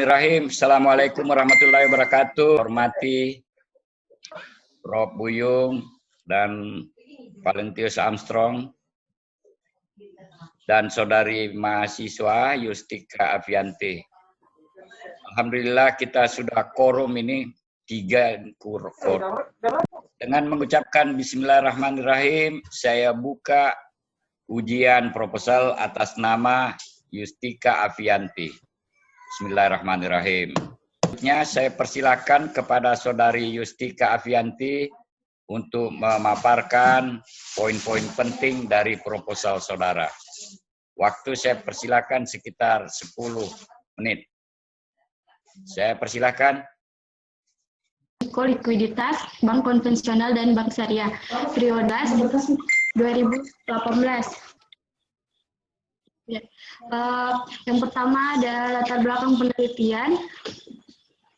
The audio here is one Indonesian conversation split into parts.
Bismillahirrahmanirrahim. Assalamualaikum warahmatullahi wabarakatuh. Hormati Prof. Buyung dan Valentius Armstrong dan saudari mahasiswa Yustika Avianti. Alhamdulillah kita sudah quorum ini 3 quorum. Dengan mengucapkan Bismillahirrahmanirrahim, saya buka ujian proposal atas nama Yustika Avianti. Bismillahirrahmanirrahim. Selanjutnya saya persilakan kepada saudari Yustika Avianti untuk memaparkan poin-poin penting dari proposal saudara. Waktu saya persilakan sekitar 10 menit. Saya persilakan. Likuiditas bank konvensional dan bank syariah periode 2018. Ya. Yang pertama ada latar belakang penelitian.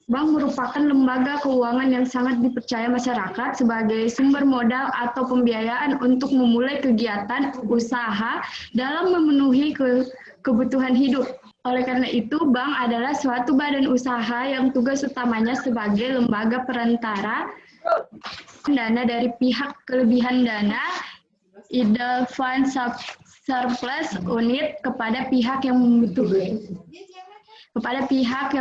Bank merupakan lembaga keuangan yang sangat dipercaya masyarakat sebagai sumber modal atau pembiayaan untuk memulai kegiatan usaha dalam memenuhi kebutuhan hidup. Oleh karena itu, bank adalah suatu badan usaha yang tugas utamanya sebagai lembaga perantara dana dari pihak kelebihan dana, idle fund surplus unit kepada pihak yang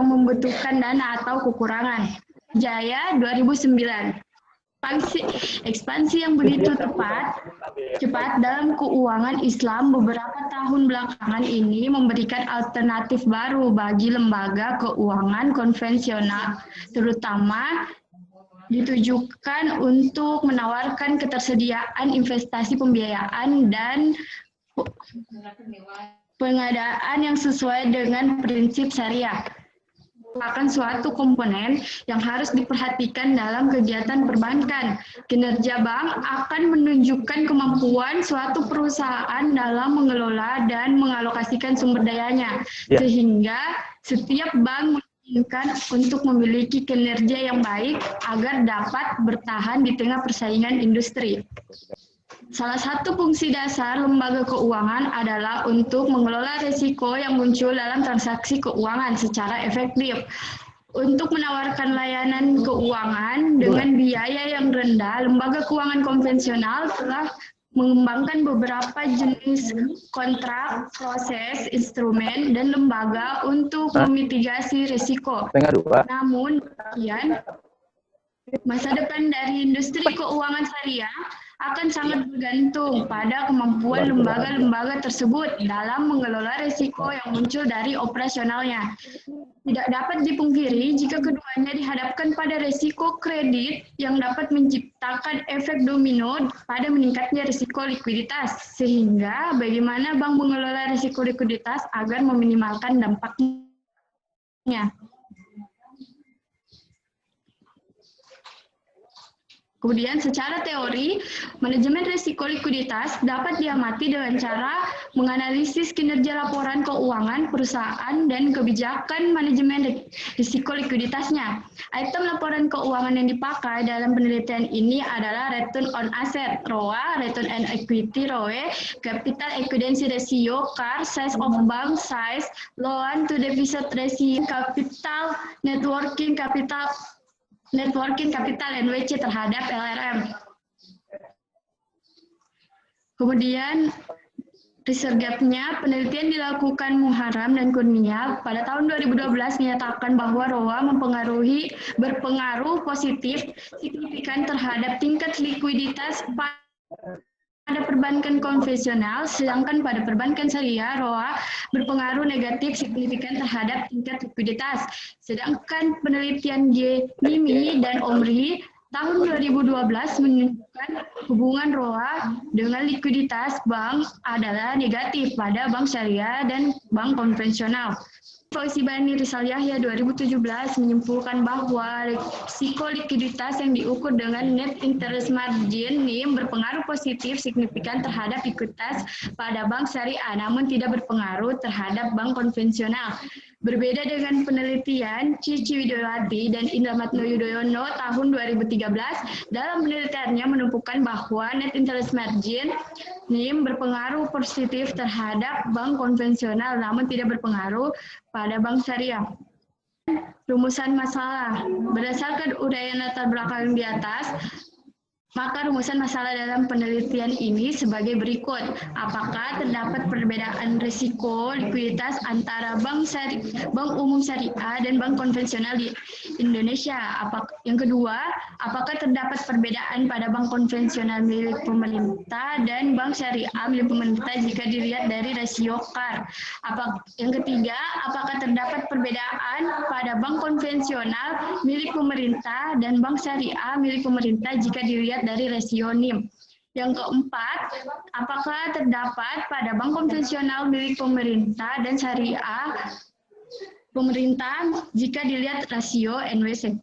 membutuhkan dana atau kekurangan. Jaya 2009. Ekspansi yang begitu cepat dalam keuangan Islam beberapa tahun belakangan ini memberikan alternatif baru bagi lembaga keuangan konvensional, terutama ditujukan untuk menawarkan ketersediaan investasi pembiayaan dan pengadaan yang sesuai dengan prinsip syariah. Merupakan suatu komponen yang harus diperhatikan dalam kegiatan perbankan. Kinerja bank akan menunjukkan kemampuan suatu perusahaan dalam mengelola dan mengalokasikan sumber dayanya, sehingga setiap bank menginginkan untuk memiliki kinerja yang baik agar dapat bertahan di tengah persaingan industri. Salah satu fungsi dasar lembaga keuangan adalah untuk mengelola risiko yang muncul dalam transaksi keuangan secara efektif. Untuk menawarkan layanan keuangan dengan biaya yang rendah, lembaga keuangan konvensional telah mengembangkan beberapa jenis kontrak, proses, instrumen, dan lembaga untuk memitigasi risiko. Namun, masa depan dari industri keuangan syariah akan sangat bergantung pada kemampuan lembaga-lembaga tersebut dalam mengelola risiko yang muncul dari operasionalnya. Tidak dapat dipungkiri jika keduanya dihadapkan pada risiko kredit yang dapat menciptakan efek domino pada meningkatnya risiko likuiditas, sehingga bagaimana bank mengelola risiko likuiditas agar meminimalkan dampaknya. Kemudian secara teori, manajemen risiko likuiditas dapat diamati dengan cara menganalisis kinerja laporan keuangan perusahaan dan kebijakan manajemen risiko likuiditasnya. Item laporan keuangan yang dipakai dalam penelitian ini adalah return on asset (ROA), return on equity (ROE), capital adequacy ratio (CAR), size of bank size, loan to deposit ratio, capital networking capital NWC terhadap LRM. Kemudian research gap-nya, penelitian dilakukan Muharram dan Kurnia pada tahun 2012 menyatakan bahwa ROA berpengaruh positif signifikan terhadap tingkat likuiditas pada perbankan konvensional, sedangkan pada perbankan syariah, ROA berpengaruh negatif signifikan terhadap tingkat likuiditas. Sedangkan penelitian Mimi dan Omri tahun 2012 menunjukkan hubungan ROA dengan likuiditas bank adalah negatif pada bank syariah dan bank konvensional. Fauzibani Rizal Yahya 2017 menyimpulkan bahwa risiko likuiditas yang diukur dengan net interest margin NIM berpengaruh positif signifikan terhadap likuiditas pada bank syariah, namun tidak berpengaruh terhadap bank konvensional. Berbeda dengan penelitian Cici Widiawati dan Indramatno Yudhoyono tahun 2013, dalam penelitiannya menunjukkan bahwa net interest margin NIM berpengaruh positif terhadap bank konvensional namun tidak berpengaruh pada bank syariah. rumusan masalah. Berdasarkan uraian latar belakang di atas, maka rumusan masalah dalam penelitian ini sebagai berikut. Apakah terdapat perbedaan risiko likuiditas antara bank umum syariah dan bank konvensional di Indonesia? Yang kedua, apakah terdapat perbedaan pada bank konvensional milik pemerintah dan bank syariah milik pemerintah jika dilihat dari rasio CAR? Yang ketiga, apakah terdapat perbedaan pada bank konvensional milik pemerintah dan bank syariah milik pemerintah jika dilihat dari rasio NIM. Yang keempat, apakah terdapat pada bank konvensional milik pemerintah dan syariah pemerintah jika dilihat rasio NWC.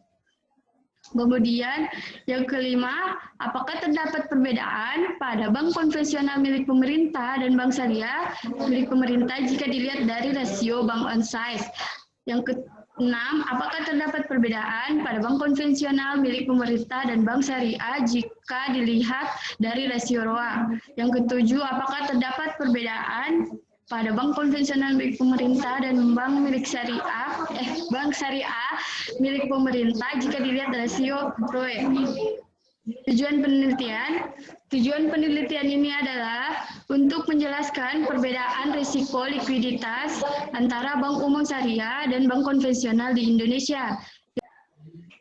Kemudian yang kelima, apakah terdapat perbedaan pada bank konvensional milik pemerintah dan bank syariah milik pemerintah jika dilihat dari rasio bank on size. Yang keenam, apakah terdapat perbedaan pada bank konvensional milik pemerintah dan bank syariah jika dilihat dari rasio ROA. Yang ketujuh, apakah terdapat perbedaan pada bank konvensional milik pemerintah dan bank syariah milik pemerintah jika dilihat rasio ROE. Tujuan penelitian ini adalah untuk menjelaskan perbedaan risiko likuiditas antara bank umum syariah dan bank konvensional di Indonesia.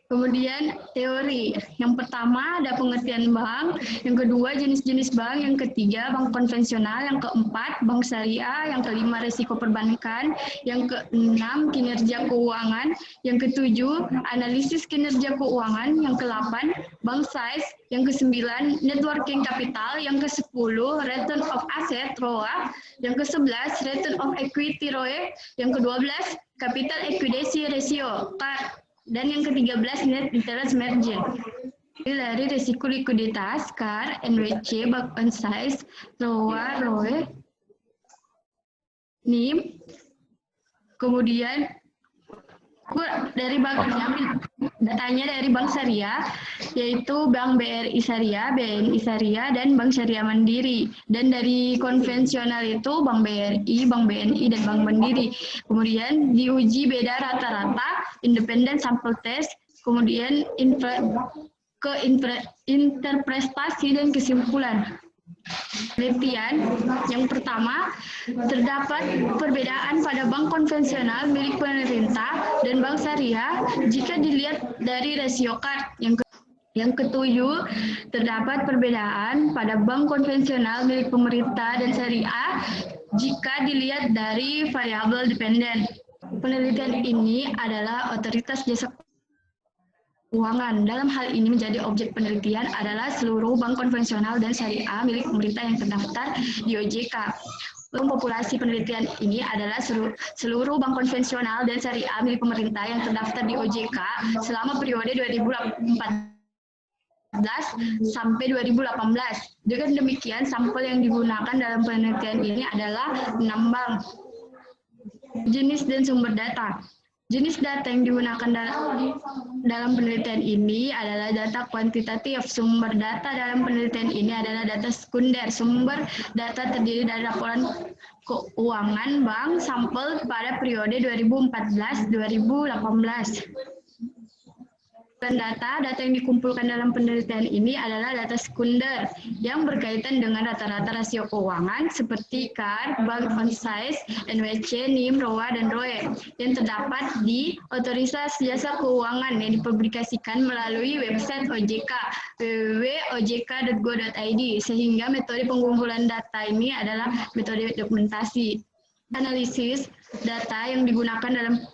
Kemudian teori. Yang pertama ada pengertian bank, yang kedua jenis-jenis bank, yang ketiga bank konvensional, yang keempat bank syariah, yang kelima risiko perbankan, yang keenam kinerja keuangan, yang ketujuh analisis kinerja keuangan, yang ke-8 bank size, yang ke-9 net working capital, yang ke-10 return of asset ROA, yang ke-11 return of equity ROE, yang ke-12 capital equity ratio CAR, dan yang ke-13 net interest margin. Dari risiko likuiditas, CAR, NWC, bank on size, ROA, ROE, NIM, kemudian dari bank datanya dari bank syariah, yaitu Bank BRI Syariah, BNI Syariah, dan Bank Syariah Mandiri. Dan dari konvensional itu Bank BRI, Bank BNI, dan Bank Mandiri. Kemudian diuji beda rata-rata, independen sample test, kemudian interpretasi dan kesimpulan. Penelitian yang pertama, terdapat perbedaan pada bank konvensional milik pemerintah dan bank syariah jika dilihat dari rasio CAR. Yang ketujuh, terdapat perbedaan pada bank konvensional milik pemerintah dan syariah jika dilihat dari variabel dependen. Penelitian ini adalah otoritas jasa keuangan. Dalam hal ini menjadi objek penelitian adalah seluruh bank konvensional dan syariah milik pemerintah yang terdaftar di OJK. Populasi penelitian ini adalah seluruh bank konvensional dan syariah milik pemerintah yang terdaftar di OJK selama periode 2014 sampai 2018. Dengan demikian, sampel yang digunakan dalam penelitian ini adalah 6 bank. Jenis dan sumber data. Jenis data yang digunakan dalam penelitian ini adalah data kuantitatif. Sumber data dalam penelitian ini adalah data sekunder. Sumber data terdiri dari laporan keuangan bank sampel pada periode 2014-2018. Data yang dikumpulkan dalam penelitian ini adalah data sekunder yang berkaitan dengan rata-rata rasio keuangan seperti CAR, bank on size, NWC, NIM, ROA, dan ROE yang terdapat di otoritas jasa keuangan yang dipublikasikan melalui website OJK www.ojk.go.id, sehingga metode pengumpulan data ini adalah metode dokumentasi. Analisis data yang digunakan dalam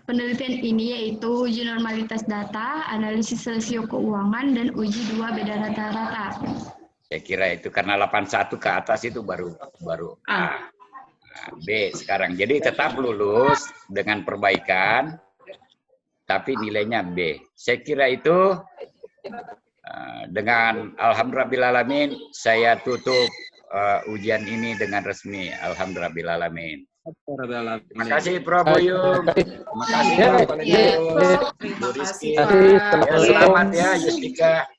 penelitian ini yaitu uji normalitas data, analisis rasio keuangan, dan uji dua beda rata-rata. Saya kira itu karena 81 ke atas itu baru A. B sekarang. Jadi tetap lulus dengan perbaikan, tapi nilainya B. Saya kira itu dengan alhamdulillahirrahmanirrahim saya tutup ujian ini dengan resmi. Alhamdulillahirrahmanirrahim. Terima kasih Prof. Buyung. Terima kasih Pak Bu Rizky. Ya, selamat ya Justika.